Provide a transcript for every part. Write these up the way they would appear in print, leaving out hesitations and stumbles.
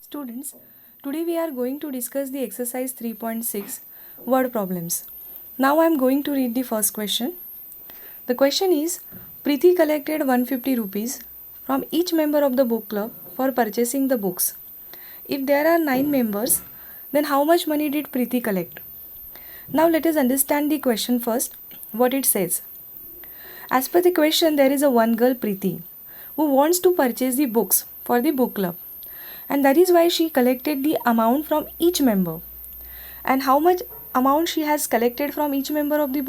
Students, today we are going to discuss the exercise 3.6 word problems. Now I am going to read the first question. The question is, Preeti collected 150 rupees from each member of the book club for purchasing the books. If there are 9 members, then how much money did Preeti collect? Now let us understand the question first, what it says. As per the question, there is a one girl Preeti who wants to purchase the books for the book club. And that is why she collected the amount from each member. And how much amount she has collected from each member of the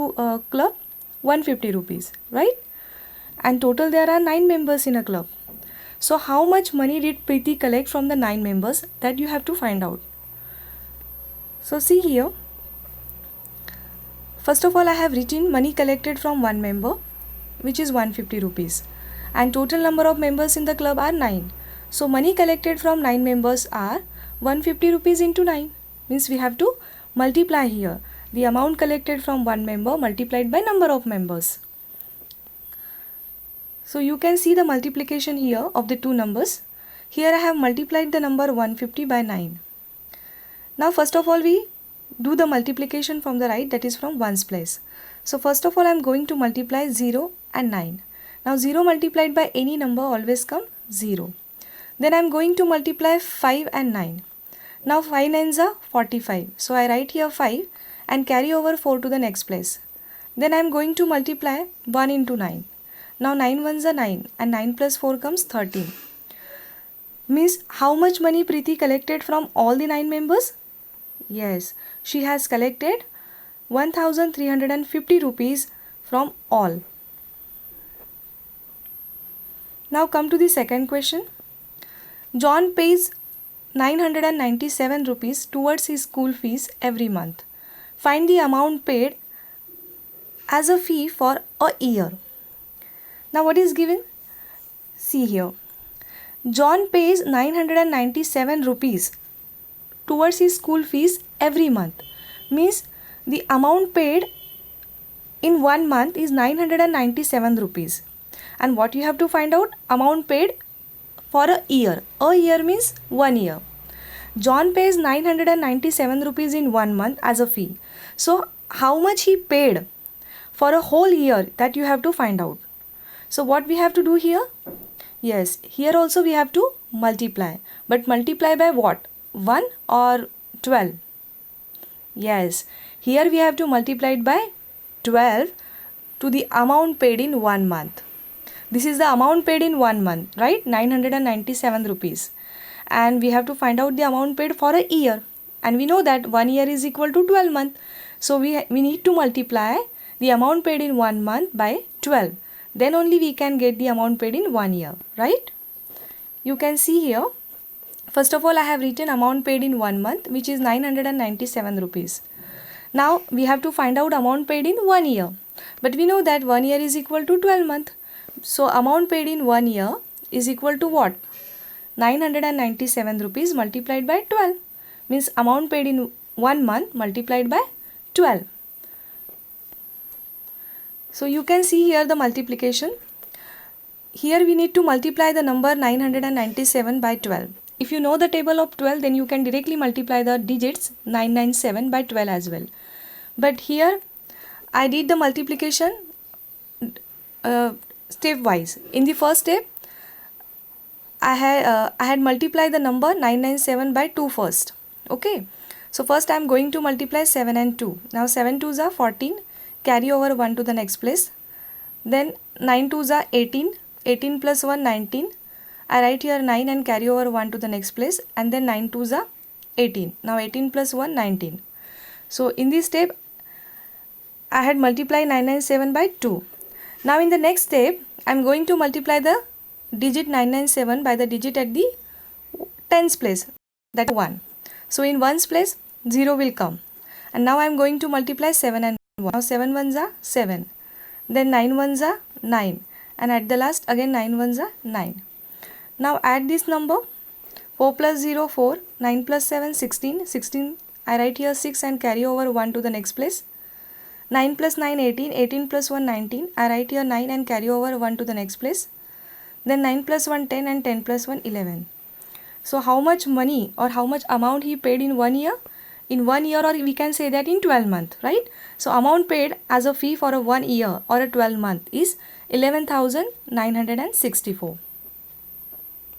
club? 150 rupees, right? And total there are 9 members in a club. So how much money did Preeti collect from the 9 members? That you have to find out. So see here. First of all, I have written money collected from one member, which is 150 rupees. And total number of members in the club are 9. So money collected from 9 members are 150 rupees into 9. Means we have to multiply here. The amount collected from one member multiplied by number of members. So you can see the multiplication here of the two numbers. Here I have multiplied the number 150 by 9. Now first of all we do the multiplication from the right, that is from ones place. So first of all I am going to multiply 0 and 9. Now 0 multiplied by any number always come 0. Then I am going to multiply 5 and 9. Now 5 9s are 45. So I write here 5 and carry over 4 to the next place. Then I am going to multiply 1 into 9. Now 9 1s are 9 and 9 plus 4 comes 13. Means how much money Preeti collected from all the 9 members? Yes, she has collected 1350 rupees from all. Now come to the second question. John pays 997 rupees towards his school fees every month. Find the amount paid as a fee for a year. Now what is given? See here. John pays 997 rupees towards his school fees every month. Means the amount paid in 1 month is 997 rupees. And what you have to find out? Amount paid for a year. A year means 1 year. John pays 997 rupees in 1 month as a fee. So how much he paid for a whole year, that you have to find out. So what we have to do here? Yes, here also we have to multiply. But multiply by what? 1 or 12? Yes, here we have to multiply it by 12 to the amount paid in 1 month. This is the amount paid in 1 month, right? 997 rupees. And we have to find out the amount paid for a year. And we know that 1 year is equal to 12 months. So we need to multiply the amount paid in 1 month by 12. Then only we can get the amount paid in 1 year, right? You can see here. First of all, I have written amount paid in 1 month, which is 997 rupees. Now we have to find out amount paid in 1 year. But we know that 1 year is equal to 12 months. So amount paid in 1 year is equal to what? 997 rupees multiplied by 12. Means amount paid in 1 month multiplied by 12. So you can see here the multiplication. Here we need to multiply the number 997 by 12. If you know the table of 12, then you can directly multiply the digits 997 by 12 as well. But here I did the multiplication stepwise. In the first step, I had multiplied the number 997 by 2 first. Okay. So first I am going to multiply 7 and 2. Now 7 2s are 14. Carry over 1 to the next place. Then 9 2s are 18. 18 plus 1 19. I write here 9 and carry over 1 to the next place. And then 9 2s are 18. Now 18 plus 1 19. So in this step, I had multiplied 997 by 2. Now in the next step, I am going to multiply the digit 997 by the digit at the tens place, that is 1. So in ones place 0 will come. And now I am going to multiply 7 and 1. Now 7 ones are 7. Then 9 ones are 9. And at the last again 9 ones are 9. Now add this number. 4 plus 0 4. 9 plus 7 16. 16 I write here 6 and carry over 1 to the next place. 9 plus 9 18. 18 plus 1 19. I write here 9 and carry over 1 to the next place. Then 9 plus 1 10 and 10 plus 1 11. So how much money or how much amount he paid in 1 year? In 1 year, or we can say that in 12 months, right? So amount paid as a fee for a 1 year or a 12 month is 11,964.